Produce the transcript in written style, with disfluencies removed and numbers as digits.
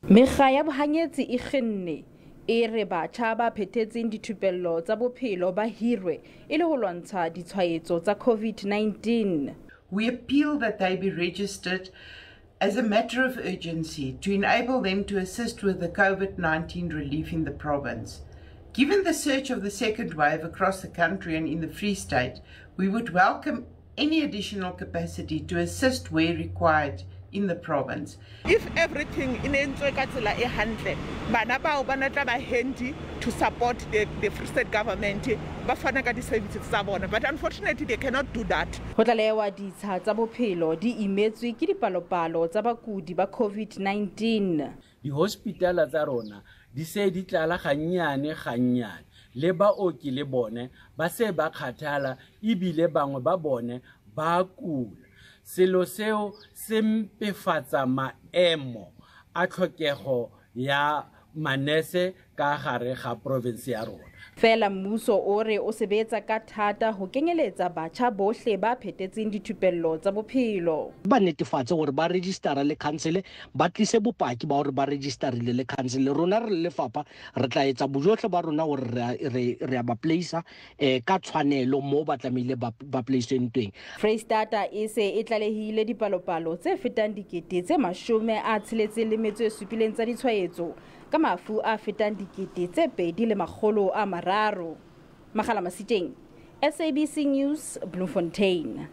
Mekga ya bohanyetsi e kgenne e re batjha ba phethetseng dithupello tsa bophelo ba hirwe e le ho lwantsha ditshwaetso tsa COVID-19. We appeal that they be registered as a matter of urgency to enable them to assist with the COVID-19 relief in the province. Given the surge of the second wave across the country and in the Free State, we would welcome any additional capacity to assist where required in the province. If everything in Ntswekatsela e hantle, bana bao ba natla ba handy to support the Free State government, ba fana ka di services tsa bona, but unfortunately they cannot do that. Ho tlalewa ditsha tsa bophelo di imetswe ke dipalopalo tsa bakudi ba COVID-19. Di hospitala tsa rona di se di tlala ganyane le baoki le bone ba se ba kgathala ebile bangwe ba bone ba kula. Selo seo se mpefatsa maemo a tlhokego ya manese ka gare ga province ya rona. Fela mmuso o re o sebetsa ka thata ho kenyeletsa batjha bohle ba phethetseng dithupello tsa bophelo. Ba netefatse gore ba registera le council, ba tlise bopaki ba gore ba registerile le council. Rona re lefapha re tla etsa bojohle ba rona gore re ba placea ka tshwanelo mo ba tlamile ba placeng teng. Freistata e se e tlalehile dipalopalo tse fetang dikete tse 67 tsa ditshwaetso ka mafu a fetang dikete tse 2,300. Magala Masiteng, SABC News, Bloemfontein.